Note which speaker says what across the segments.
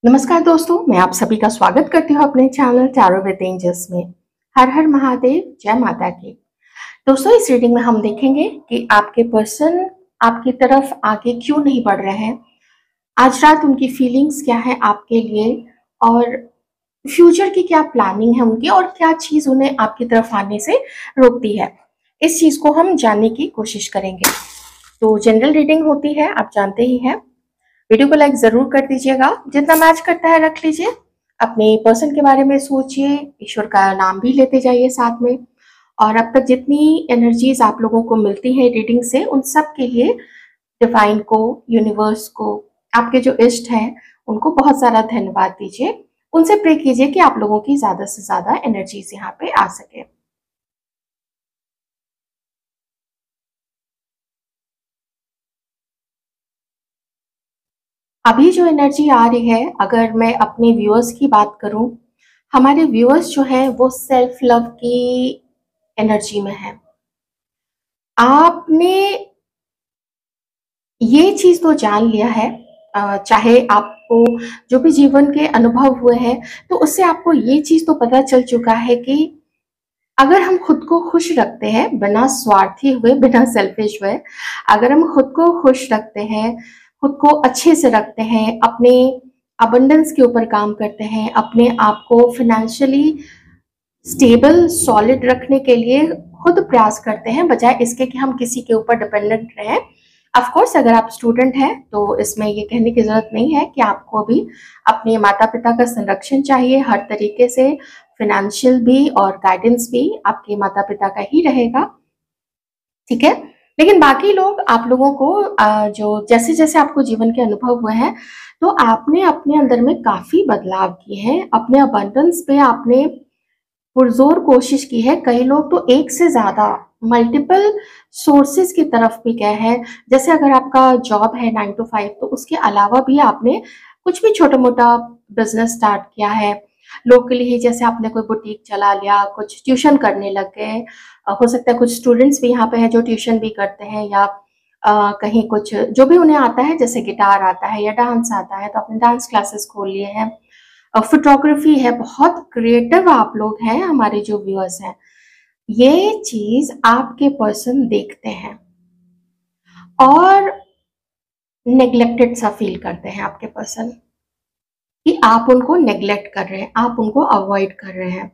Speaker 1: नमस्कार दोस्तों, मैं आप सभी का स्वागत करती हूँ अपने चैनल टैरो विद एंजल्स में। हर हर महादेव, जय माता की। दोस्तों, इस रीडिंग में हम देखेंगे कि आपके पर्सन आपकी तरफ आगे क्यों नहीं बढ़ रहे हैं। आज रात उनकी फीलिंग्स क्या है आपके लिए और फ्यूचर की क्या प्लानिंग है उनकी और क्या चीज उन्हें आपकी तरफ आने से रोकती है। इस चीज को हम जानने की कोशिश करेंगे। तो जनरल रीडिंग होती है, आप जानते ही हैं। वीडियो को लाइक जरूर कर दीजिएगा, जितना मैच करता है रख लीजिए। अपने पर्सन के बारे में सोचिए, ईश्वर का नाम भी लेते जाइए साथ में। और अब तक जितनी एनर्जीज आप लोगों को मिलती है रीडिंग से, उन सब के लिए डिवाइन को, यूनिवर्स को, आपके जो इष्ट हैं उनको बहुत सारा धन्यवाद दीजिए। उनसे प्रे कीजिए कि आप लोगों की ज्यादा से ज्यादा एनर्जीज यहाँ पे आ सके। अभी जो एनर्जी आ रही है, अगर मैं अपने व्यूअर्स की बात करूं, हमारे व्यूअर्स जो हैं वो सेल्फ लव की एनर्जी में है। आपने ये चीज तो जान लिया है, चाहे आपको जो भी जीवन के अनुभव हुए हैं, तो उससे आपको ये चीज तो पता चल चुका है कि अगर हम खुद को खुश रखते हैं, बिना स्वार्थी हुए, बिना सेल्फिश हुए, अगर हम खुद को खुश रखते हैं, खुद को अच्छे से रखते हैं, अपने अबंडेंस के ऊपर काम करते हैं, अपने आप को फाइनेंशियली स्टेबल सॉलिड रखने के लिए खुद प्रयास करते हैं, बजाय इसके कि हम किसी के ऊपर डिपेंडेंट रहें। ऑफ कोर्स, अगर आप स्टूडेंट हैं तो इसमें ये कहने की जरूरत नहीं है कि आपको भी अपने माता पिता का संरक्षण चाहिए हर तरीके से। फाइनेंशियल भी और गाइडेंस भी आपके माता पिता का ही रहेगा, ठीक है। लेकिन बाकी लोग, आप लोगों को जो जैसे जैसे आपको जीवन के अनुभव हुए हैं, तो आपने अपने अंदर में काफी बदलाव किए हैं। अपने अबंडेंस पे आपने पुरजोर कोशिश की है। कई लोग तो एक से ज्यादा मल्टीपल सोर्सेज की तरफ भी गए हैं। जैसे अगर आपका जॉब है 9 to 5, तो उसके अलावा भी आपने कुछ भी छोटा मोटा बिजनेस स्टार्ट किया है लोकली ही। जैसे आपने कोई बुटीक चला लिया, कुछ ट्यूशन करने लग गए। हो सकता है कुछ स्टूडेंट्स भी यहाँ पे हैं जो ट्यूशन भी करते हैं, या कहीं कुछ जो भी उन्हें आता है, जैसे गिटार आता है या डांस आता है, तो अपने डांस क्लासेस खोल लिए हैं। फोटोग्राफी है, बहुत क्रिएटिव आप लोग हैं हमारे जो व्यूअर्स हैं। ये चीज आपके पर्सन देखते हैं और नेग्लेक्टेड सा फील करते हैं आपके पर्सन, कि आप उनको नेग्लेक्ट कर रहे हैं, आप उनको अवॉइड कर रहे हैं।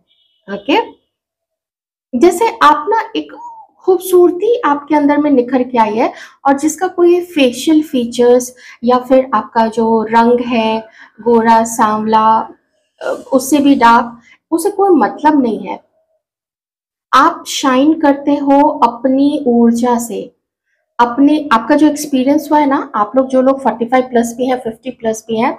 Speaker 1: ओके, जैसे आप ना एक खूबसूरती आपके अंदर में निखर के आई है, और जिसका कोई फेशियल फीचर्स या फिर आपका जो रंग है, गोरा सांवला, उससे भी डार्क, उसे कोई मतलब नहीं है। आप शाइन करते हो अपनी ऊर्जा से। अपने आपका जो एक्सपीरियंस हुआ है ना, आप लोग जो लोग 45 प्लस भी हैं, 50 प्लस भी हैं,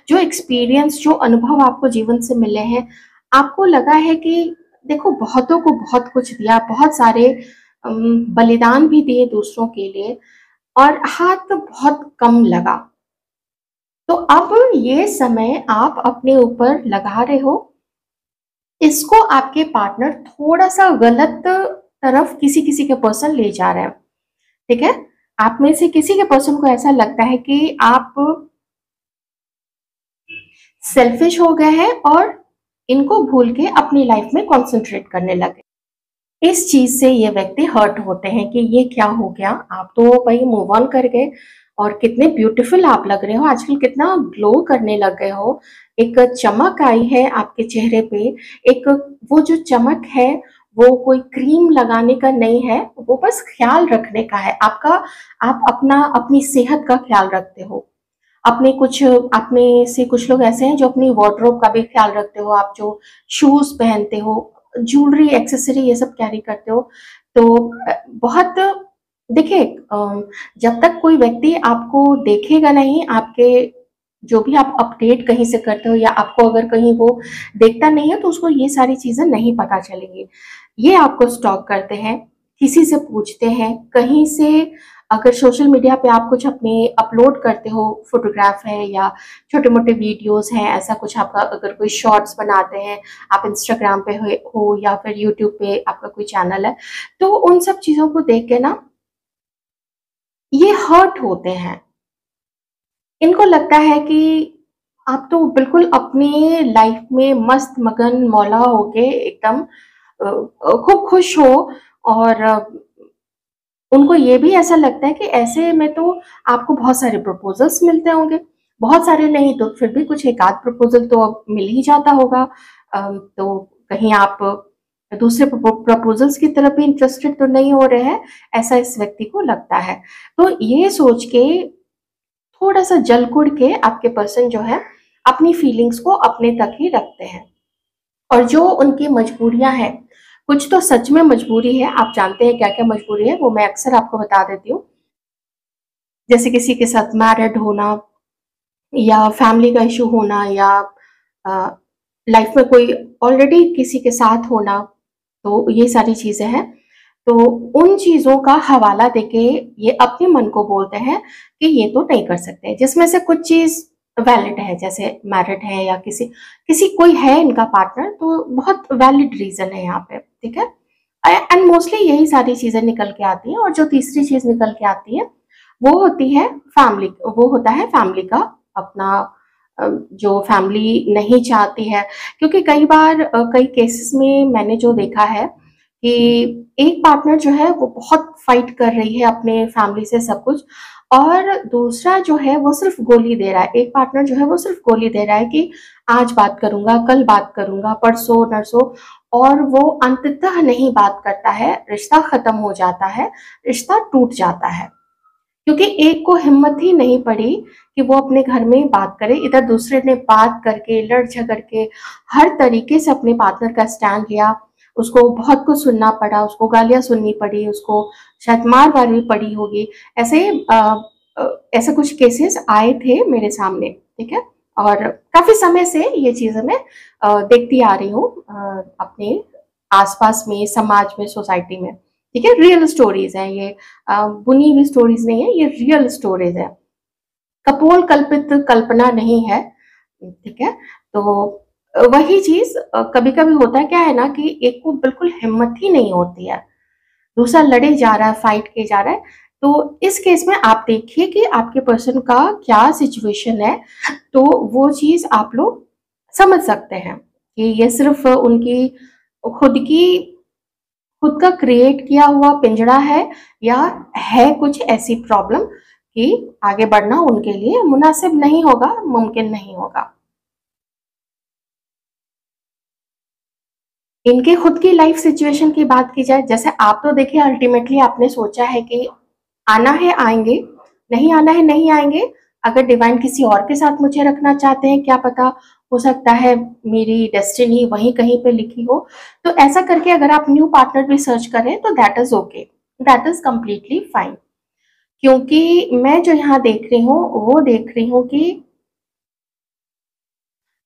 Speaker 1: जो एक्सपीरियंस, जो अनुभव आपको जीवन से मिले हैं, आपको लगा है कि देखो, बहुतों को बहुत कुछ दिया, बहुत सारे बलिदान भी दिए दूसरों के लिए, और हाथ बहुत कम लगा। तो अब ये समय आप अपने ऊपर लगा रहे हो। इसको आपके पार्टनर थोड़ा सा गलत तरफ किसी किसी के पर्सन ले जा रहे हैं, ठीक है। आप में से किसी के पर्सन को ऐसा लगता है कि आप सेल्फिश हो गए हैं और इनको भूल के अपनी लाइफ में कंसंट्रेट करने लगे। इस चीज से ये व्यक्ति हर्ट होते हैं कि ये क्या हो गया, आप तो भाई मूव ऑन कर गए, और कितने ब्यूटीफुल आप लग रहे हो आजकल, कितना ग्लो करने लग गए हो। एक चमक आई है आपके चेहरे पे। एक वो जो चमक है, वो कोई क्रीम लगाने का नहीं है, वो बस ख्याल रखने का है आपका। आप अपना अपनी सेहत का ख्याल रखते हो। आप में से कुछ लोग ऐसे हैं जो अपनी वार्डरोब का भी ख्याल रखते हो। आप जो शूज पहनते हो, ज्वेलरी, एक्सेसरी, ये सब कैरी करते हो। तो बहुत, देखिए, जब तक कोई व्यक्ति आपको देखेगा नहीं, आपके जो भी आप अपडेट कहीं से करते हो, या आपको अगर कहीं वो देखता नहीं है, तो उसको ये सारी चीजें नहीं पता चलेंगी। ये आपको स्टॉक करते हैं, किसी से पूछते हैं, कहीं से अगर सोशल मीडिया पे आप कुछ अपने अपलोड करते हो, फोटोग्राफ है या छोटे मोटे वीडियोस हैं, ऐसा कुछ आपका, अगर कोई शॉर्ट्स बनाते हैं, आप इंस्टाग्राम पे हो या फिर यूट्यूब पे आपका कोई चैनल है, तो उन सब चीजों को देख के ना ये हर्ट होते हैं। इनको लगता है कि आप तो बिल्कुल अपनी लाइफ में मस्त मगन मौला होके एकदम खूब खुश हो, और उनको ये भी ऐसा लगता है कि ऐसे में तो आपको बहुत सारे प्रपोजल्स मिलते होंगे, बहुत सारे नहीं तो फिर भी कुछ एक आध प्रपोजल तो अब मिल ही जाता होगा। तो कहीं आप दूसरे प्रपोजल्स की तरफ भी इंटरेस्टेड तो नहीं हो रहे हैं, ऐसा इस व्यक्ति को लगता है। तो ये सोच के थोड़ा सा जल कुड़ के आपके पर्सन जो है अपनी फीलिंग्स को अपने तक ही रखते हैं। और जो उनकी मजबूरियां हैं, कुछ तो सच में मजबूरी है, आप जानते हैं क्या क्या मजबूरी है, वो मैं अक्सर आपको बता देती हूँ। जैसे किसी के साथ मैरिड होना, या फैमिली का इशू होना, या लाइफ में कोई ऑलरेडी किसी के साथ होना, तो ये सारी चीजें हैं। तो उन चीजों का हवाला देके ये अपने मन को बोलते हैं कि ये तो नहीं कर सकते, जिसमें से कुछ चीज वैलिड है, जैसे मैरिड है या किसी किसी कोई है इनका पार्टनर, तो बहुत वैलिड रीजन है यहाँ पे, ठीक है। एंड मोस्टली यही सारी चीजें निकल के आती हैं। और जो तीसरी चीज निकल के आती है वो होती है फैमिली, वो होता है फैमिली का अपना, जो फैमिली नहीं चाहती है। क्योंकि कई बार कई केसेस में मैंने जो देखा है कि एक पार्टनर जो है वो बहुत फाइट कर रही है अपने फैमिली से सब कुछ, और दूसरा जो है वो सिर्फ गोली दे रहा है, एक पार्टनर जो है वो सिर्फ गोली दे रहा है कि आज बात करूंगा, कल बात करूंगा, परसों नरसों, और वो अंततः नहीं बात करता है, रिश्ता खत्म हो जाता है, रिश्ता टूट जाता है। क्योंकि एक को हिम्मत ही नहीं पड़ी कि वो अपने घर में बात करे, इधर दूसरे ने बात करके लड़ झगड़ के हर तरीके से अपने पार्टनर का स्टैंड लिया, उसको बहुत कुछ सुनना पड़ा, उसको गालियां सुननी पड़ी, उसको शायद मार वार भी पड़ी होगी। ऐसे ऐसे कुछ केसेस आए थे मेरे सामने, ठीक है। और काफी समय से ये चीजें मैं देखती आ रही हूँ अपने आसपास में, समाज में, सोसाइटी में, ठीक है। रियल स्टोरीज हैं ये, बुनी हुई स्टोरीज नहीं है, ये रियल स्टोरीज है, कपोल कल्पित कल्पना नहीं है, ठीक है। तो वही चीज कभी कभी होता है, क्या है ना कि एक को बिल्कुल हिम्मत ही नहीं होती है, दूसरा लड़े जा रहा है, फाइट किए जा रहा है। तो इस केस में आप देखिए कि आपके पर्सन का क्या सिचुएशन है, तो वो चीज आप लोग समझ सकते हैं कि ये सिर्फ उनकी खुद की खुद का क्रिएट किया हुआ पिंजड़ा है, या है कुछ ऐसी प्रॉब्लम कि आगे बढ़ना उनके लिए मुनासिब नहीं होगा, मुमकिन नहीं होगा। इनके खुद की लाइफ सिचुएशन की बात की जाए, जैसे आप तो देखिए अल्टीमेटली आपने सोचा है कि आना है आएंगे, नहीं आना है नहीं आएंगे। अगर डिवाइन किसी और के साथ मुझे रखना चाहते हैं, क्या पता, हो सकता है मेरी डेस्टिनी वहीं कहीं पे लिखी हो। तो ऐसा करके अगर आप न्यू पार्टनर भी सर्च करें तो that is okay, that is completely fine. क्योंकि मैं जो यहाँ देख रही हूँ वो देख रही हूँ कि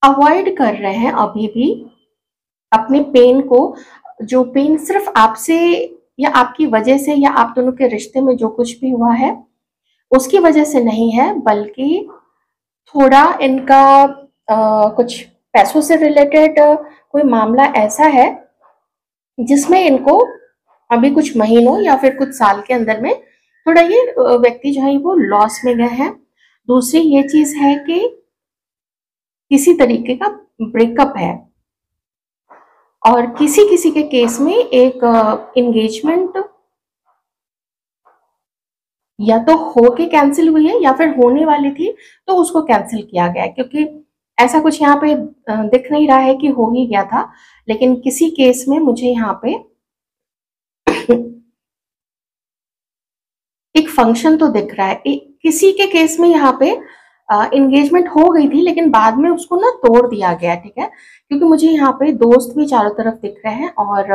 Speaker 1: अवॉइड कर रहे हैं अभी भी अपने पेन को, जो पेन सिर्फ आपसे या आपकी वजह से या आप दोनों के रिश्ते में जो कुछ भी हुआ है उसकी वजह से नहीं है, बल्कि थोड़ा इनका कुछ पैसों से रिलेटेड कोई मामला ऐसा है जिसमें इनको अभी कुछ महीनों या फिर कुछ साल के अंदर में थोड़ा ये व्यक्ति जो है वो लॉस में गए हैं। दूसरी ये चीज है कि किसी तरीके का ब्रेकअप है, और किसी किसी के केस में एक एंगेजमेंट या तो होके कैंसिल हुई है या फिर होने वाली थी तो उसको कैंसिल किया गया है। क्योंकि ऐसा कुछ यहाँ पे दिख नहीं रहा है कि हो ही गया था, लेकिन किसी केस में मुझे यहाँ पे एक फंक्शन तो दिख रहा है। किसी के केस में यहाँ पे एंगेजमेंट हो गई थी लेकिन बाद में उसको ना तोड़ दिया गया, ठीक है। क्योंकि मुझे यहाँ पे दोस्त भी चारों तरफ दिख रहे हैं, और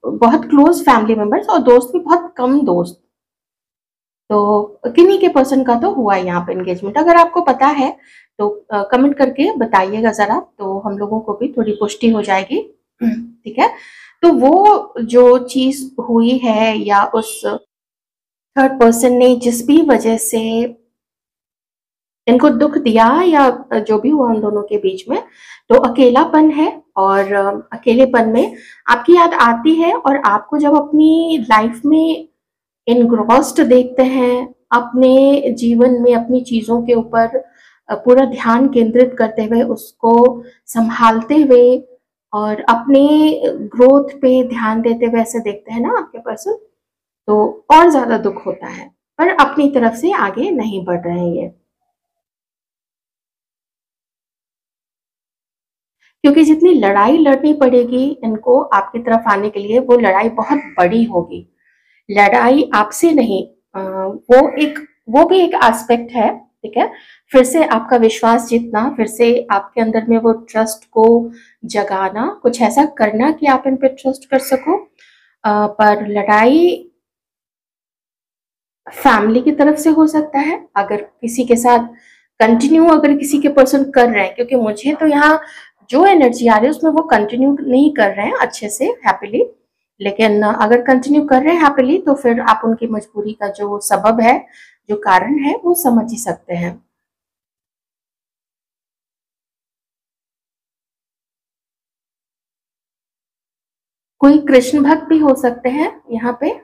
Speaker 1: बहुत क्लोज फैमिली मेंबर्स, और दोस्त भी बहुत कम दोस्त। तो किन्हीं के पर्सन का तो हुआ है यहाँ पे एंगेजमेंट। अगर आपको पता है तो कमेंट करके बताइएगा जरा, तो हम लोगों को भी थोड़ी पुष्टि हो जाएगी, ठीक है। तो वो जो चीज हुई है या उस थर्ड पर्सन ने जिस भी वजह से इनको दुख दिया या जो भी हुआ उन दोनों के बीच में, तो अकेलापन है। और अकेलेपन में आपकी याद आती है, और आपको जब अपनी लाइफ में इनग्रॉस्ड देखते हैं, अपने जीवन में अपनी चीजों के ऊपर पूरा ध्यान केंद्रित करते हुए, उसको संभालते हुए और अपने ग्रोथ पे ध्यान देते हुए ऐसे देखते हैं ना आपके पर्सन, तो और ज़्यादा दुःख होता है, पर अपनी तरफ से आगे नहीं बढ़ रहे हैं ये। क्योंकि जितनी लड़ाई लड़नी पड़ेगी इनको आपकी तरफ आने के लिए, वो लड़ाई बहुत बड़ी होगी। लड़ाई आपसे नहीं, वो भी एक एस्पेक्ट है, ठीक है। फिर से आपका विश्वास जीतना, फिर से आपके अंदर में वो ट्रस्ट को जगाना, कुछ ऐसा करना कि आप इन पे ट्रस्ट कर सको। पर लड़ाई फैमिली की तरफ से हो सकता है, अगर किसी के साथ कंटिन्यू अगर किसी के पर्सन कर रहे हैं, क्योंकि मुझे तो यहाँ जो एनर्जी आ रही है उसमें वो कंटिन्यू नहीं कर रहे हैं अच्छे से हैप्पीली, लेकिन अगर कंटिन्यू कर रहे हैं हैप्पीली तो फिर आप उनकी मजबूरी का जो सबब है, जो कारण है, वो समझ ही सकते हैं। कोई कृष्ण भक्त भी हो सकते हैं यहाँ पे।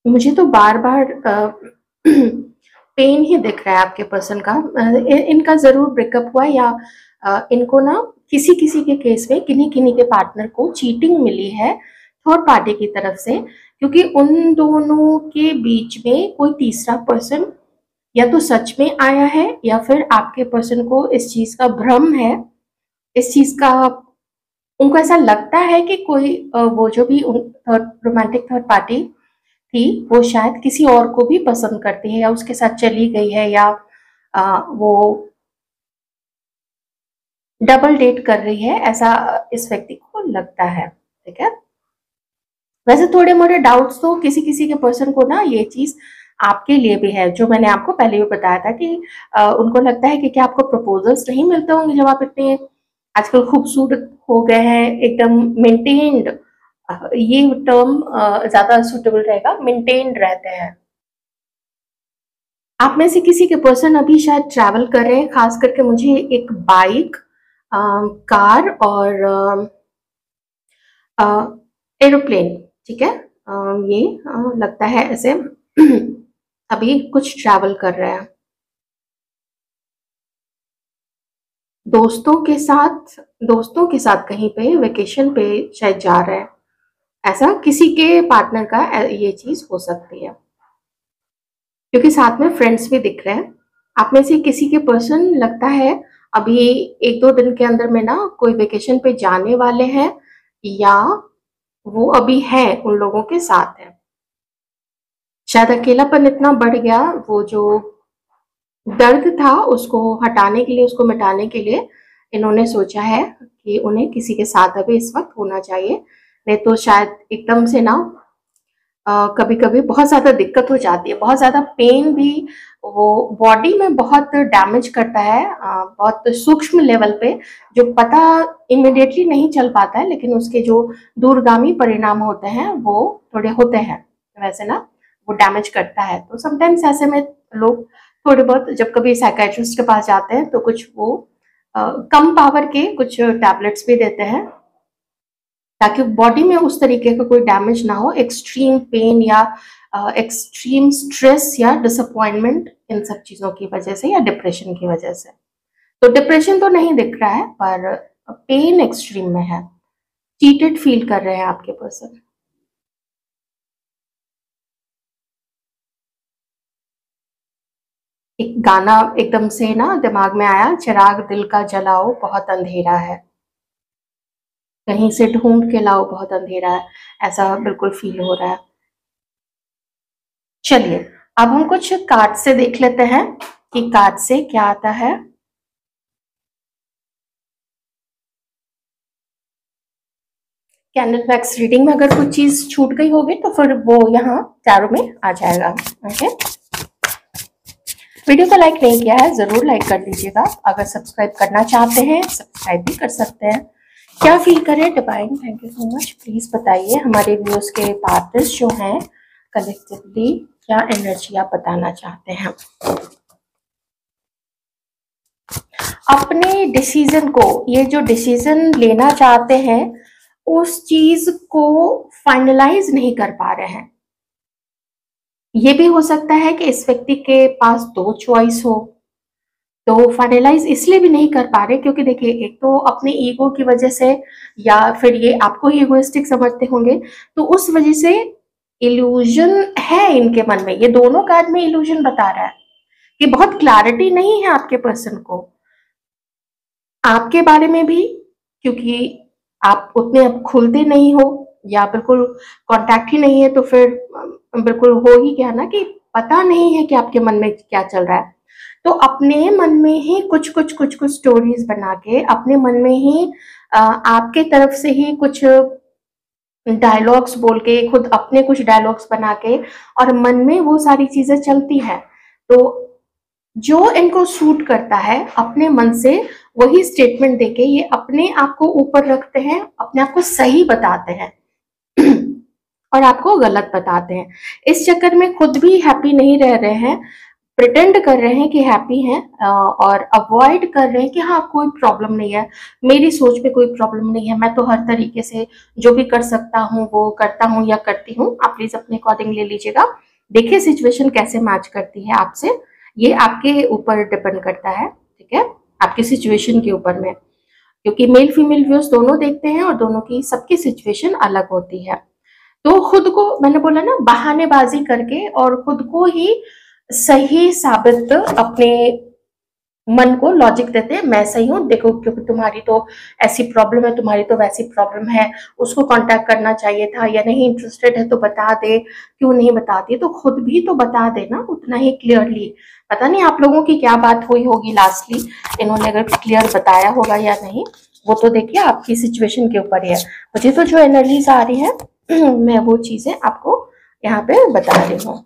Speaker 1: मुझे तो बार बार पेन ही दिख रहा है आपके पर्सन का। इनका जरूर ब्रेकअप हुआ, या इनको ना किसी किसी के केस में किन्हीं किन्हीं के पार्टनर को चीटिंग मिली है थर्ड पार्टी की तरफ से, क्योंकि उन दोनों के बीच में कोई तीसरा पर्सन या तो सच में आया है, या फिर आपके पर्सन को इस चीज का भ्रम है, इस चीज का उनको ऐसा लगता है कि कोई वो जो भी रोमांटिक थर्ड पार्टी थी वो शायद किसी और को भी पसंद करती है, या उसके साथ चली गई है, या वो डबल डेट कर रही है, ऐसा इस व्यक्ति को लगता है, ठीक है। वैसे थोड़े मोड़े डाउट्स तो किसी किसी के पर्सन को ना ये चीज आपके लिए भी है, जो मैंने आपको पहले भी बताया था कि उनको लगता है कि क्या आपको प्रपोजल्स नहीं मिलते होंगे जब आप इतने आजकल खूबसूरत हो गए हैं, एकदम मेंटेन्ड, ये टर्म ज्यादा सुटेबल रहेगा, मेंटेन्ड रहते हैं। आप में से किसी के पर्सन अभी शायद ट्रैवल कर रहे हैं, खास करके मुझे एक बाइक, कार और एरोप्लेन, ठीक है, ये लगता है ऐसे अभी कुछ ट्रैवल कर रहे हैं दोस्तों के साथ कहीं पे वेकेशन पे शायद जा रहे हैं, ऐसा किसी के पार्टनर का ये चीज हो सकती है, क्योंकि साथ में फ्रेंड्स भी दिख रहे हैं। आप में से किसी के पर्सन लगता है अभी एक दो दिन के अंदर में ना कोई वेकेशन पे जाने वाले हैं, या वो अभी है उन लोगों के साथ है। शायद अकेलापन इतना बढ़ गया, वो जो दर्द था उसको हटाने के लिए, उसको मिटाने के लिए इन्होंने सोचा है कि उन्हें किसी के साथ अभी इस वक्त होना चाहिए, नहीं तो शायद एकदम से ना कभी कभी बहुत ज्यादा दिक्कत हो जाती है, बहुत ज्यादा पेन भी वो बॉडी में बहुत डैमेज करता है, बहुत सूक्ष्म लेवल पे, जो पता इमिडिएटली नहीं चल पाता है, लेकिन उसके जो दूरगामी परिणाम होते हैं वो थोड़े होते हैं, वैसे ना वो डैमेज करता है। तो समटाइम्स ऐसे में लोग थोड़े बहुत जब कभी साइकेट्रिस्ट के पास जाते हैं तो कुछ वो कम पावर के कुछ टैबलेट्स भी देते हैं, ताकि बॉडी में उस तरीके का कोई डैमेज ना हो, एक्सट्रीम पेन या एक्सट्रीम स्ट्रेस या डिसअपॉइंटमेंट इन सब चीजों की वजह से, या डिप्रेशन की वजह से। तो डिप्रेशन तो नहीं दिख रहा है, पर पेन एक्सट्रीम में है, चीटेड फील कर रहे हैं आपके पर्सन। एक गाना एकदम से ना दिमाग में आया, चिराग दिल का जलाओ बहुत अंधेरा है, कहीं से ढूंढ के लाओ बहुत अंधेरा है, ऐसा बिल्कुल फील हो रहा है। चलिए अब हम कुछ कार्ड से देख लेते हैं कि कार्ड से क्या आता है। कैंडल वैक्स रीडिंग में अगर कुछ चीज छूट गई होगी तो फिर वो यहाँ चारों में आ जाएगा। ओके, वीडियो को लाइक नहीं किया है जरूर लाइक कर दीजिएगा, अगर सब्सक्राइब करना चाहते हैं सब्सक्राइब भी कर सकते हैं। क्या फील करें divine, thank you so much, please बताइए। हमारे व्यूअर्स के पार्टनर्स जो हैं कलेक्टिवली क्या एनर्जी आप बताना चाहते हैं। अपने डिसीजन को, ये जो डिसीजन लेना चाहते हैं उस चीज को फाइनलाइज नहीं कर पा रहे हैं। ये भी हो सकता है कि इस व्यक्ति के पास दो चॉइस हो, तो फाइनलाइज इसलिए भी नहीं कर पा रहे क्योंकि देखिए, एक तो अपने ईगो की वजह से, या फिर ये आपको ही इगोइस्टिक समझते होंगे, तो उस वजह से इल्यूजन है इनके मन में। ये दोनों कार्ड में इल्यूजन बता रहा है कि बहुत क्लैरिटी नहीं है आपके पर्सन को आपके बारे में भी, क्योंकि आप उतने अब खुलते नहीं हो या बिल्कुल कांटेक्ट ही नहीं है, तो फिर बिल्कुल हो ही क्या ना कि पता नहीं है कि आपके मन में क्या चल रहा है। तो अपने मन में ही कुछ स्टोरीज बना के, अपने मन में ही आपके तरफ से ही कुछ डायलॉग्स बोल के, खुद अपने कुछ डायलॉग्स बना के, और मन में वो सारी चीजें चलती है। तो जो इनको सूट करता है अपने मन से वही स्टेटमेंट देके ये अपने आप को ऊपर रखते हैं, अपने आप को सही बताते हैं और आपको गलत बताते हैं। इस चक्कर में खुद भी हैप्पी नहीं रह रहे हैं, प्रिटेंड कर रहे हैं कि हैप्पी हैं, और अवॉइड कर रहे हैं कि हाँ कोई प्रॉब्लम नहीं है, मेरी सोच पे कोई प्रॉब्लम नहीं है, मैं तो हर तरीके से जो भी कर सकता हूँ वो करता हूँ या करती हूँ। आप प्लीज अपने अकॉर्डिंग ले लीजिएगा, देखिए सिचुएशन कैसे मैच करती है आपसे, ये आपके ऊपर डिपेंड करता है, ठीक है, आपकी सिचुएशन के ऊपर में, क्योंकि मेल फीमेल व्यूज दोनों देखते हैं और दोनों की सबकी सिचुएशन अलग होती है। तो खुद को, मैंने बोला ना, बहानेबाजी करके और खुद को ही सही साबित अपने मन को लॉजिक देते हैं, मैं सही हूँ, देखो क्योंकि तुम्हारी तो ऐसी प्रॉब्लम है, तुम्हारी तो वैसी प्रॉब्लम है, उसको कांटेक्ट करना चाहिए था, या नहीं इंटरेस्टेड है तो बता दे, क्यों नहीं बताती, तो खुद भी तो बता देना उतना ही क्लियरली। पता नहीं आप लोगों की क्या बात हुई होगी लास्टली, इन्होंने अगर क्लियर बताया होगा या नहीं, वो तो देखिए आपकी सिचुएशन के ऊपर ही है। मुझे तो जो एनर्जीज आ रही है मैं वो चीजें आपको यहाँ पे बता रही हूँ।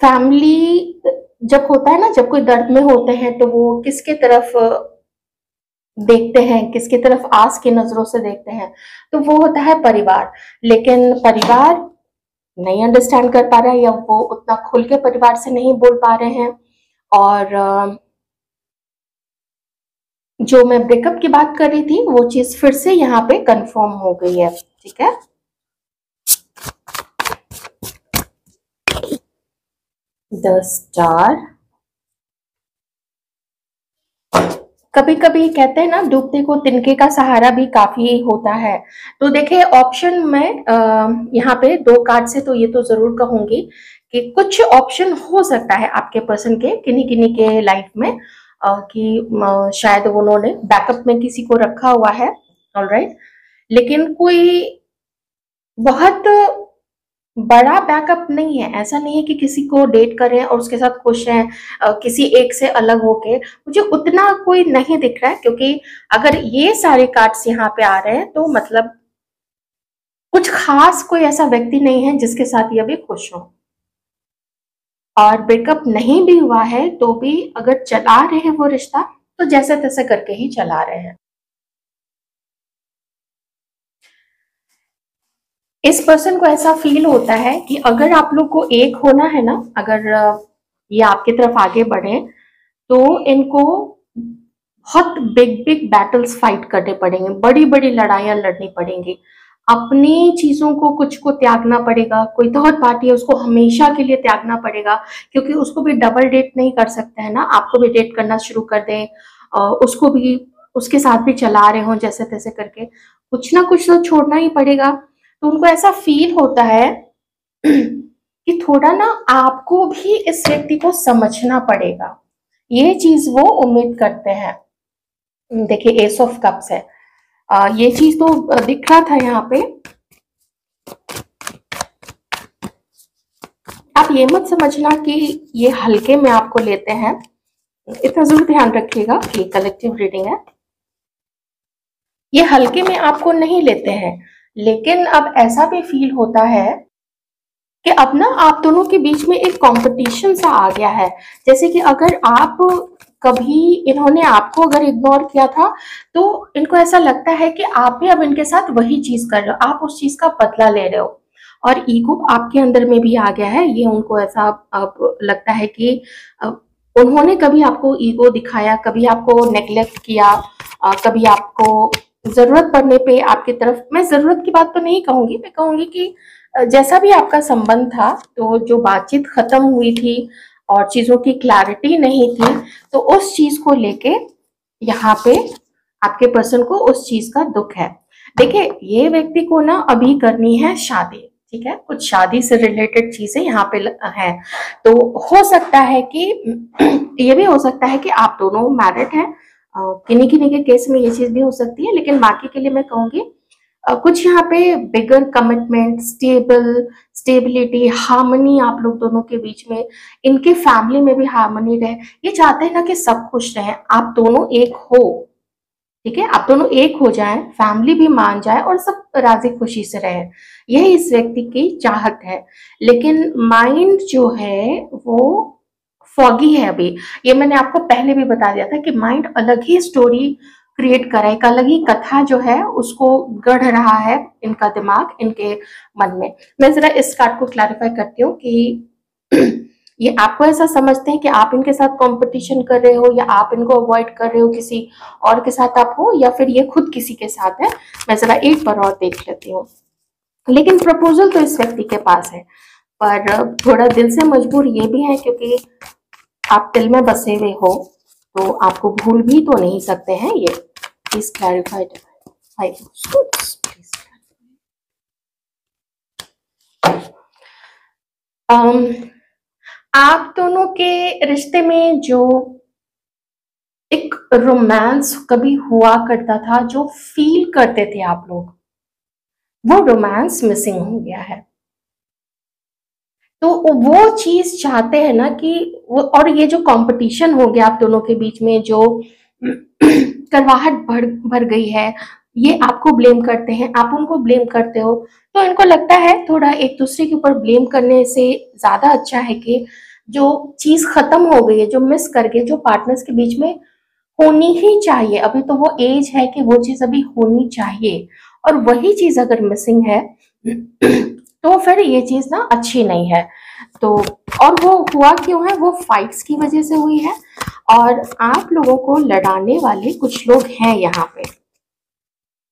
Speaker 1: फैमिली जब होता है ना, जब कोई दर्द में होते हैं तो वो किसके तरफ देखते हैं, किसकी तरफ आस की नजरों से देखते हैं, तो वो होता है परिवार। लेकिन परिवार नहीं अंडरस्टैंड कर पा रहा है, या वो उतना खुल के परिवार से नहीं बोल पा रहे हैं। और जो मैं ब्रेकअप की बात कर रही थी वो चीज फिर से यहाँ पे कंफर्म हो गई है, ठीक है। द स्टार, कभी कभी कहते हैं ना, डूबते को तिनके का सहारा भी काफी होता है। तो देखिए ऑप्शन में यहाँ पे दो कार्ड से तो ये तो जरूर कहूंगी कि कुछ ऑप्शन हो सकता है आपके पर्सन के किन्हीं किन्हीं के लाइफ में, कि शायद उन्होंने बैकअप में किसी को रखा हुआ है, ऑलराइट, लेकिन कोई बहुत बड़ा बैकअप नहीं है। ऐसा नहीं है कि किसी को डेट करें और उसके साथ खुश हैं, किसी एक से अलग होके, मुझे उतना कोई नहीं दिख रहा है, क्योंकि अगर ये सारे कार्ड्स यहाँ पे आ रहे हैं तो मतलब कुछ खास कोई ऐसा व्यक्ति नहीं है जिसके साथ ये अभी खुश हो। और ब्रेकअप नहीं भी हुआ है तो भी अगर चला रहे हैं वो रिश्ता, तो जैसे तैसे करके ही चला रहे हैं। इस पर्सन को ऐसा फील होता है कि अगर आप लोग को एक होना है ना, अगर ये आपकी तरफ आगे बढ़े, तो इनको बहुत बिग बिग बैटल्स फाइट करने पड़ेंगे, बड़ी बड़ी लड़ाइयां लड़नी पड़ेंगी, अपनी चीजों को कुछ को त्यागना पड़ेगा, कोई थर्ड पार्टी है उसको हमेशा के लिए त्यागना पड़ेगा, क्योंकि उसको भी डबल डेट नहीं कर सकते हैं ना, आपको भी डेट करना शुरू कर दे, उसको भी उसके साथ भी चला रहे हो जैसे तैसे करके, कुछ ना कुछ तो छोड़ना ही पड़ेगा। तो उनको ऐसा फील होता है कि थोड़ा ना आपको भी इस व्यक्ति को समझना पड़ेगा, ये चीज वो उम्मीद करते हैं। देखिए एस ऑफ कप्स है, ये चीज तो दिख रहा था यहाँ पे। आप ये मत समझना कि ये हल्के में आपको लेते हैं, इतना जरूर ध्यान रखिएगा कि कलेक्टिव रीडिंग है, ये हल्के में आपको नहीं लेते हैं। लेकिन अब ऐसा भी फील होता है कि अब ना आप दोनों के बीच में एक कंपटीशन सा आ गया है। जैसे कि अगर आप कभी इन्होंने आपको अगर इग्नोर किया था, तो इनको ऐसा लगता है कि आप भी अब इनके साथ वही चीज कर रहे हो, आप उस चीज का बदला ले रहे हो। और ईगो आपके अंदर में भी आ गया है। ये उनको ऐसा अब लगता है कि उन्होंने कभी आपको ईगो दिखाया, कभी आपको नेग्लेक्ट किया, कभी आपको जरूरत पड़ने पे आपकी तरफ, मैं जरूरत की बात तो नहीं कहूंगी, मैं कहूंगी कि जैसा भी आपका संबंध था, तो जो बातचीत खत्म हुई थी और चीजों की क्लैरिटी नहीं थी, तो उस चीज को लेके यहाँ पे आपके पर्सन को उस चीज का दुख है। देखिए, ये व्यक्ति को ना अभी करनी है शादी, ठीक है, कुछ शादी से रिलेटेड चीजें यहाँ पे है। तो हो सकता है कि ये भी हो सकता है कि आप दोनों मैरिड हैं, किन्हीं किन्हीं के केस में ये चीज भी हो सकती है, लेकिन बाकी के लिए मैं कहूंगी कुछ यहाँ पे बिगर कमिटमेंट, स्टेबिलिटी, हार्मनी आप लोग दोनों के बीच में, इनके फैमिली में भी हार्मनी रहे। ये चाहते हैं ना कि सब खुश रहे, आप दोनों एक हो, ठीक है, आप दोनों एक हो जाएं, फैमिली भी मान जाए और सब राजी खुशी से रहे। यही इस व्यक्ति की चाहत है। लेकिन माइंड जो है वो फॉगी है अभी। ये मैंने आपको पहले भी बता दिया था कि माइंड अलग ही स्टोरी क्रिएट कर रहा है, एक अलग ही कथा जो है उसको गढ़ रहा है इनका दिमाग इनके मन में। मैं जरा इस कार्ड को क्लैरिफाई करती हूँ कि ये आपको ऐसा समझते हैं कि आप इनके साथ कंपटीशन कर रहे हो, या आप इनको अवॉइड कर रहे हो, किसी और के साथ आप हो, या फिर ये खुद किसी के साथ है। मैं जरा एक बार और देख लेती हूँ। लेकिन प्रपोजल तो इस व्यक्ति के पास है, पर थोड़ा दिल से मजबूर ये भी है क्योंकि आप दिल में बसे हुए हो, तो आपको भूल भी तो नहीं सकते हैं ये। Please clarified. आप दोनों के रिश्ते में जो एक रोमांस कभी हुआ करता था, जो फील करते थे आप लोग, वो रोमांस मिसिंग हो गया है। तो वो चीज चाहते हैं ना कि वो, और ये जो कंपटीशन हो गया आप दोनों के बीच में, जो करवाहट भर गई है, ये आपको ब्लेम करते हैं, आप उनको ब्लेम करते हो। तो इनको लगता है थोड़ा एक दूसरे के ऊपर ब्लेम करने से ज्यादा अच्छा है कि जो चीज खत्म हो गई है, जो मिस कर गए, जो पार्टनर्स के बीच में होनी ही चाहिए, अभी तो वो एज है कि वो चीज अभी होनी चाहिए, और वही चीज अगर मिसिंग है तो फिर ये चीज ना अच्छी नहीं है। तो और वो हुआ क्यों है, वो फाइट्स की वजह से हुई है, और आप लोगों को लड़ाने वाले कुछ लोग हैं यहाँ पे,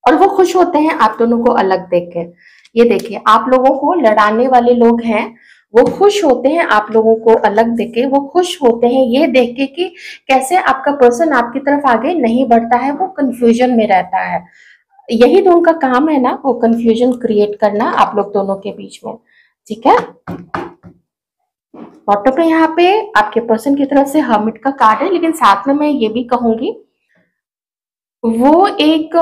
Speaker 1: और वो खुश होते हैं आप दोनों को अलग देख के। ये देखिए, आप लोगों को लड़ाने वाले लोग हैं, वो खुश होते हैं आप लोगों को अलग देख के, वो खुश होते हैं ये देख के कि कैसे आपका पर्सन आपकी तरफ आगे नहीं बढ़ता है, वो कंफ्यूजन में रहता है। यही तो उनका काम है ना, वो कंफ्यूजन क्रिएट करना आप लोग दोनों के बीच में, ठीक है। बॉटम पे यहाँ पे आपके पर्सन की तरफ से हर्मिट का कार्ड है, लेकिन साथ में मैं ये भी कहूंगी वो एक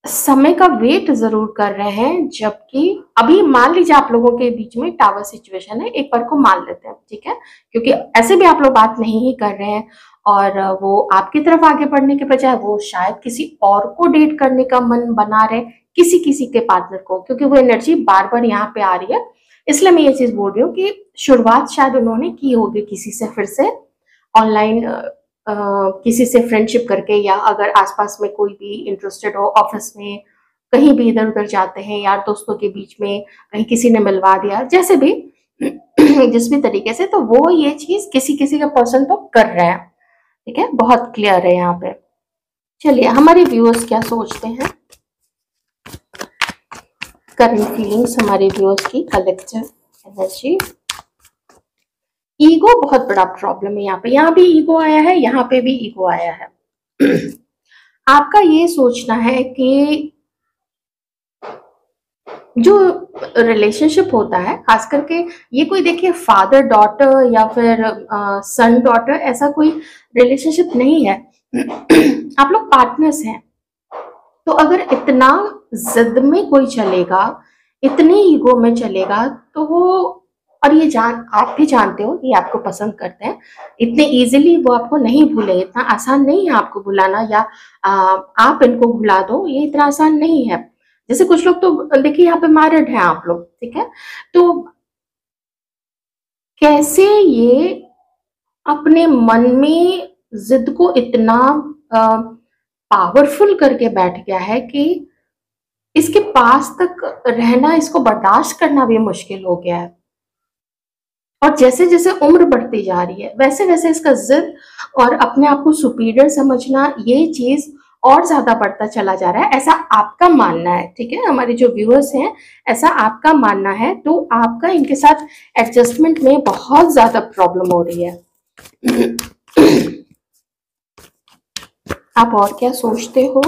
Speaker 1: समय का वेट जरूर कर रहे हैं, जबकि अभी मान लीजिए आप लोगों के बीच में टावर सिचुएशन है, एक बार को मान लेते हैं, ठीक है, क्योंकि ऐसे भी आप लोग बात नहीं ही कर रहे हैं, और वो आपकी तरफ आगे बढ़ने के बजाय वो शायद किसी और को डेट करने का मन बना रहे, किसी किसी के पार्टनर को, क्योंकि वो एनर्जी बार बार यहाँ पे आ रही है। इसलिए मैं ये चीज बोल रही हूँ कि शुरुआत शायद उन्होंने की होगी किसी से, फिर से ऑनलाइन किसी से फ्रेंडशिप करके, या अगर आसपास में कोई भी इंटरेस्टेड हो, ऑफिस में कहीं भी इधर उधर जाते हैं, यार दोस्तों के बीच में कहीं किसी ने मिलवा दिया, जैसे भी जिस भी तरीके से, तो वो ये चीज किसी किसी का पर्सन तो कर रहे हैं, ठीक है, बहुत क्लियर है यहाँ पे। चलिए, हमारे व्यूअर्स क्या सोचते हैं, करंट फीलिंग्स हमारे व्यूअर्स की, कलेक्टिव एनर्जी। ईगो बहुत बड़ा प्रॉब्लम है यहाँ पे, यहाँ भी ईगो आया है, यहाँ पे भी ईगो आया है। आपका ये सोचना है कि जो रिलेशनशिप होता है, खास करके ये कोई देखिए फादर डॉटर या फिर सन डॉटर, ऐसा कोई रिलेशनशिप नहीं है। आप लोग पार्टनर्स हैं। तो अगर इतना जिद में कोई चलेगा, इतने ईगो में चलेगा, तो वो, और ये आप भी जानते हो, ये आपको पसंद करते हैं, इतने इजीली वो आपको नहीं भूले, इतना आसान नहीं है आपको भुलाना, या आप इनको भुला दो, ये इतना आसान नहीं है। जैसे कुछ लोग तो देखिए यहाँ पे मैरिड हैं आप लोग, ठीक है, तो कैसे ये अपने मन में जिद को इतना पावरफुल करके बैठ गया है कि इसके पास तक रहना, इसको बर्दाश्त करना भी मुश्किल हो गया है। और जैसे जैसे उम्र बढ़ती जा रही है वैसे वैसे इसका जिद और अपने आप को सुपीरियर समझना, ये चीज और ज्यादा बढ़ता चला जा रहा है। ऐसा आपका मानना है, ठीक है, हमारे जो व्यूअर्स हैं, ऐसा आपका मानना है। तो आपका इनके साथ एडजस्टमेंट में बहुत ज्यादा प्रॉब्लम हो रही है। आप और क्या सोचते हो,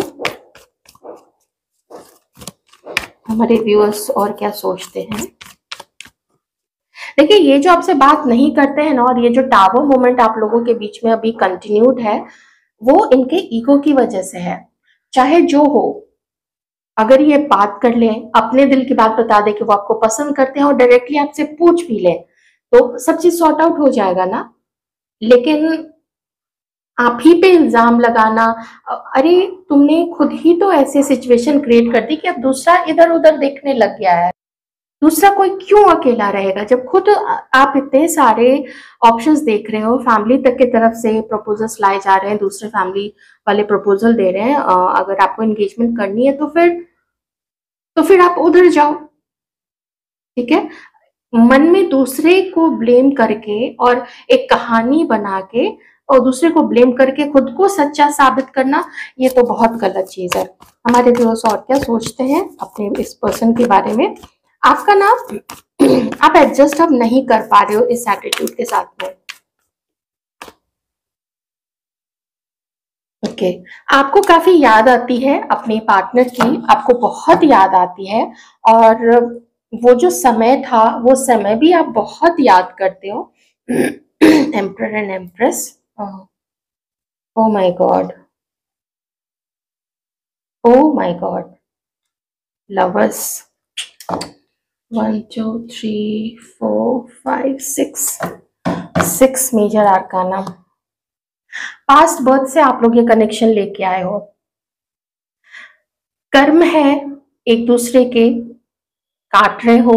Speaker 1: हमारे व्यूअर्स और क्या सोचते हैं? देखिए, ये जो आपसे बात नहीं करते हैं ना, और ये जो टावर मोमेंट आप लोगों के बीच में अभी कंटिन्यूड है, वो इनके ईगो की वजह से है। चाहे जो हो, अगर ये बात कर लें, अपने दिल की बात बता दे कि वो आपको पसंद करते हैं और डायरेक्टली आपसे पूछ भी ले, तो सब चीज सॉर्ट आउट हो जाएगा ना। लेकिन आप ही पे इल्जाम लगाना, अरे तुमने खुद ही तो ऐसे सिचुएशन क्रिएट कर दी कि अब दूसरा इधर उधर देखने लग गया है। दूसरा कोई क्यों अकेला रहेगा जब खुद आप इतने सारे ऑप्शंस देख रहे हो, फैमिली तक की तरफ से प्रपोजल्स लाए जा रहे हैं, दूसरे फैमिली वाले प्रपोजल दे रहे हैं, अगर आपको एंगेजमेंट करनी है तो फिर आप उधर जाओ, ठीक है। मन में दूसरे को ब्लेम करके और एक कहानी बना के और दूसरे को ब्लेम करके खुद को सच्चा साबित करना, ये तो बहुत गलत चीज है। हमारे व्यूअर्स और क्या सोचते हैं अपने इस पर्सन के बारे में? आपका ना आप एडजस्ट अब नहीं कर पा रहे हो इस एटीट्यूड के साथ में। ओके, आपको काफी याद आती है अपने पार्टनर की, आपको बहुत याद आती है, और वो जो समय था वो समय भी आप बहुत याद करते हो। Emperor and empress, oh my god, oh my god, lovers, 1 2 3 4 5 6 major arcana. Past birth से आप लोग ये कनेक्शन लेके आए हो, कर्म है, एक दूसरे के काट रहे हो,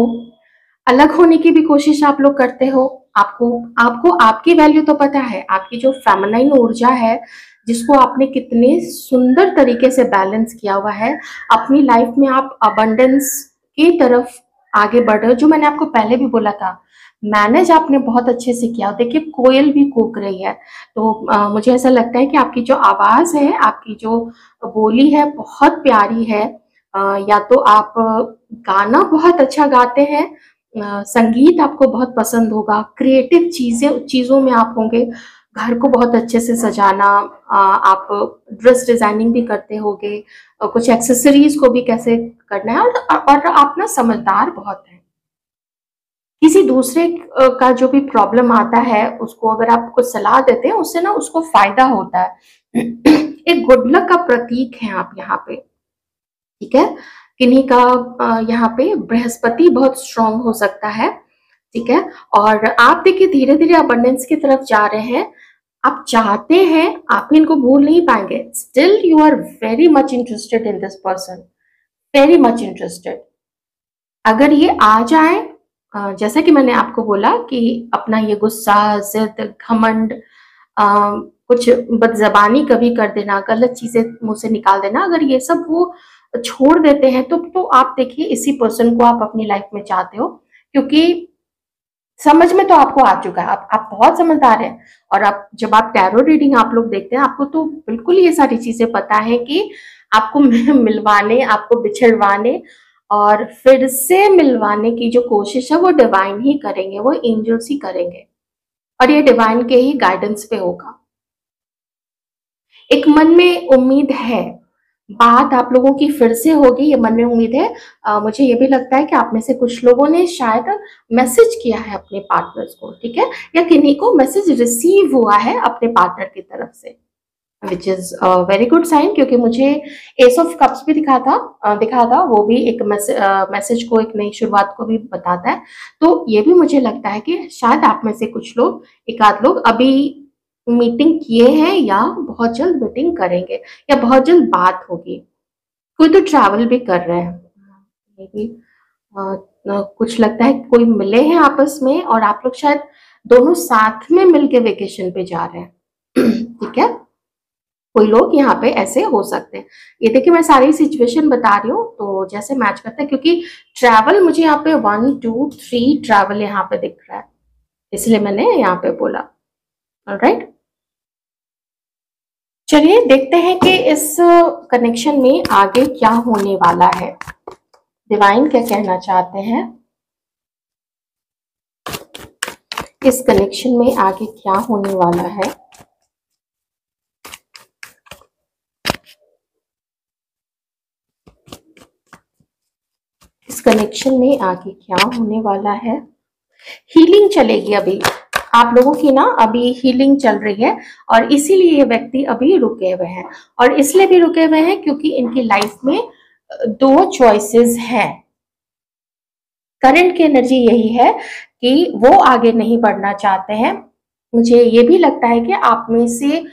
Speaker 1: अलग होने की भी कोशिश आप लोग करते हो। आपको आपको आपकी वैल्यू तो पता है, आपकी जो फेमिनाइन ऊर्जा है, जिसको आपने कितने सुंदर तरीके से बैलेंस किया हुआ है, अपनी लाइफ में आप अबंडेंस की तरफ आगे बढ़ रहे हो, जो मैंने आपको पहले भी बोला था, मैनेज आपने बहुत अच्छे से किया। देखिए, कोयल भी कूक रही है, तो मुझे ऐसा लगता है कि आपकी जो आवाज है, आपकी जो बोली है, बहुत प्यारी है। या तो आप गाना बहुत अच्छा गाते हैं, संगीत आपको बहुत पसंद होगा, क्रिएटिव चीजों में आप होंगे, घर को बहुत अच्छे से सजाना, आप ड्रेस डिजाइनिंग भी करते होगे, कुछ एक्सेसरीज को भी कैसे करना है, और आप ना समझदार बहुत है। किसी दूसरे का जो भी प्रॉब्लम आता है, उसको अगर आप कुछ सलाह देते हैं, उससे ना उसको फायदा होता है। एक गुड लक का प्रतीक है आप यहाँ पे, ठीक है। किन्हीं का यहाँ पे बृहस्पति बहुत स्ट्रांग हो सकता है, ठीक है। और आप देखिए, धीरे धीरे अबंडेंस की तरफ जा रहे हैं, आप चाहते हैं, आप इनको भूल नहीं पाएंगे। Still you are very much interested in this person, very much interested. अगर ये आ जाए, जैसा कि मैंने आपको बोला कि अपना ये गुस्सा, जिद, घमंड, कुछ बदजबानी कभी कर देना, गलत चीजें मुंह से निकाल देना, अगर ये सब वो छोड़ देते हैं तो आप देखिए, इसी पर्सन को आप अपनी लाइफ में चाहते हो, क्योंकि समझ में तो आपको आ चुका है, आप बहुत समझदार हैं। और आप जब आप टैरो रीडिंग आप लोग देखते हैं, आपको तो बिल्कुल ये सारी चीजें पता है कि आपको मिलवाने, आपको बिछड़वाने और फिर से मिलवाने की जो कोशिश है वो डिवाइन ही करेंगे, वो एंजल्स ही करेंगे, और ये डिवाइन के ही गाइडेंस पे होगा। एक मन में उम्मीद है, बात आप लोगों की फिर से होगी, ये मन में उम्मीद है। मुझे ये भी लगता है कि आप में से कुछ लोगों ने शायद मैसेज किया है अपने पार्टनर्स को, ठीक है, या किन्हीं को मैसेज रिसीव हुआ है अपने पार्टनर की तरफ से, which is very good sign, क्योंकि मुझे एस ऑफ कप्स भी दिखा था, वो भी एक मैसेज को, एक नई शुरुआत को भी बताता है। तो ये भी मुझे लगता है कि शायद आप में से कुछ लोग, एक आध लोग अभी मीटिंग किए हैं, या बहुत जल्द मीटिंग करेंगे, या बहुत जल्द बात होगी। कोई तो ट्रैवल भी कर रहे हैं, मे बी कुछ लगता है कोई मिले हैं आपस में, और आप लोग शायद दोनों साथ में मिलके वेकेशन पे जा रहे हैं। ठीक है, कोई लोग यहाँ पे ऐसे हो सकते हैं। ये देखिए मैं सारी सिचुएशन बता रही हूँ तो जैसे मैच करता है, क्योंकि ट्रैवल मुझे यहाँ पे 1 2 3 ट्रैवल यहाँ पे दिख रहा है, इसलिए मैंने यहाँ पे बोला। ऑलराइट, चलिए देखते हैं कि इस कनेक्शन में आगे क्या होने वाला है, डिवाइन क्या कहना चाहते हैं, इस कनेक्शन में आगे क्या होने वाला है। इस कनेक्शन में आगे क्या होने वाला है। हीलिंग चलेगी अभी आप लोगों की ना, अभी हीलिंग चल रही है और इसीलिए ये व्यक्ति अभी रुके हुए हैं। और इसलिए भी रुके हुए हैं क्योंकि इनकी लाइफ में 2 चॉइसेस हैं। करंट की एनर्जी यही है कि वो आगे नहीं बढ़ना चाहते हैं। मुझे ये भी लगता है कि आप में से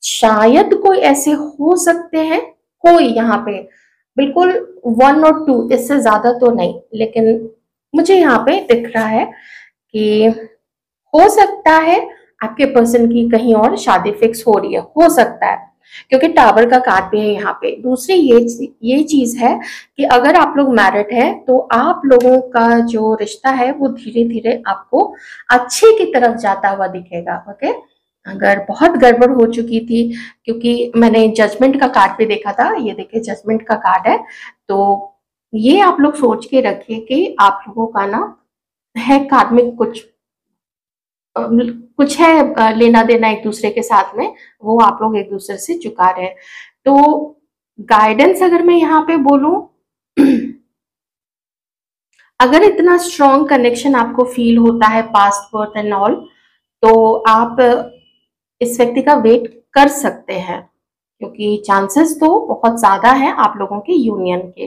Speaker 1: शायद कोई ऐसे हो सकते हैं, कोई यहाँ पे बिल्कुल 1 और 2, इससे ज्यादा तो नहीं, लेकिन मुझे यहाँ पे दिख रहा है कि हो सकता है आपके पर्सन की कहीं और शादी फिक्स हो रही है, हो सकता है, क्योंकि टावर का कार्ड भी है यहाँ पे। दूसरी ये चीज है कि अगर आप लोग मैरिड है तो आप लोगों का जो रिश्ता है वो धीरे धीरे आपको अच्छे की तरफ जाता हुआ दिखेगा। ओके, अगर बहुत गड़बड़ हो चुकी थी, क्योंकि मैंने जजमेंट का कार्ड भी देखा था, ये देखिए जजमेंट का कार्ड है, तो ये आप लोग सोच के रखिए कि आप लोगों का ना है कार्मिक कुछ है लेना देना एक दूसरे के साथ में, वो आप लोग एक दूसरे से चुका रहे हैं। तो गाइडेंस अगर मैं यहाँ पे बोलूं, अगर इतना स्ट्रॉन्ग कनेक्शन आपको फील होता है पास्ट बर्थ एंड ऑल, तो आप इस व्यक्ति का वेट कर सकते हैं, क्योंकि चांसेस तो बहुत ज्यादा है आप लोगों के यूनियन के,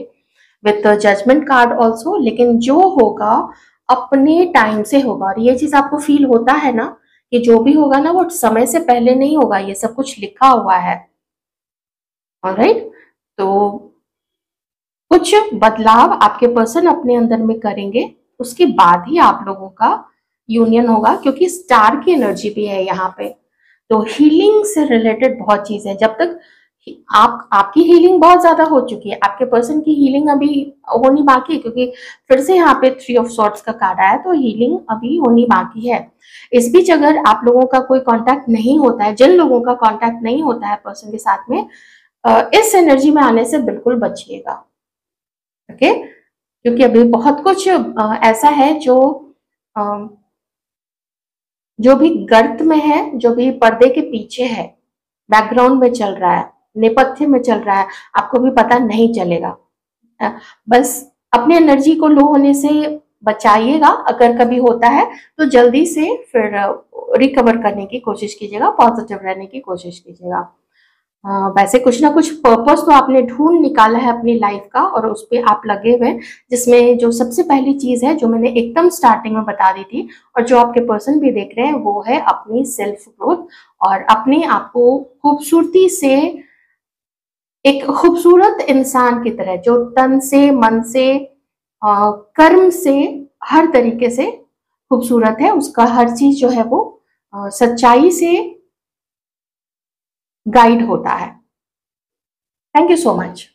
Speaker 1: विथ जजमेंट कार्ड ऑल्सो। लेकिन जो होगा अपने टाइम से होगा, और ये चीज आपको फील होता है ना कि जो भी होगा ना वो समय से पहले नहीं होगा, ये सब कुछ लिखा हुआ है। ऑलराइट, तो कुछ बदलाव आपके पर्सन अपने अंदर में करेंगे, उसके बाद ही आप लोगों का यूनियन होगा, क्योंकि स्टार की एनर्जी भी है यहाँ पे। तो हीलिंग से रिलेटेड बहुत चीजें हैं। जब तक आपकी हीलिंग बहुत ज्यादा हो चुकी है, आपके पर्सन की हीलिंग अभी होनी बाकी है, क्योंकि फिर से यहाँ पे 3 ऑफ सॉर्ड्स का कार्ड आया, तो हीलिंग अभी होनी बाकी है। इस बीच अगर आप लोगों का कोई कांटेक्ट नहीं होता है, जिन लोगों का कांटेक्ट नहीं होता है पर्सन के साथ में, इस एनर्जी में आने से बिल्कुल बचिएगा। ओके, क्योंकि अभी बहुत कुछ ऐसा है जो भी गर्त में है, जो भी पर्दे के पीछे है, बैकग्राउंड में चल रहा है, नेपथ्य में चल रहा है, आपको भी पता नहीं चलेगा। बस अपनी एनर्जी को लो होने से बचाइएगा। अगर कभी होता है तो जल्दी से फिर रिकवर करने की कोशिश कीजिएगा, पॉजिटिव रहने की कोशिश कीजिएगा। वैसे कुछ ना कुछ पर्पस तो आपने ढूंढ निकाला है अपनी लाइफ का, और उस पर आप लगे हुए, जिसमें जो सबसे पहली चीज है जो मैंने एकदम स्टार्टिंग में बता दी थी, और जो आपके पर्सन भी देख रहे हैं, वो है अपनी सेल्फ ग्रोथ, और अपने आप को खूबसूरती से एक खूबसूरत इंसान की तरह, जो तन से, मन से, कर्म से, हर तरीके से खूबसूरत है, उसका हर चीज जो है वो सच्चाई से गाइड होता है। Thank you so much.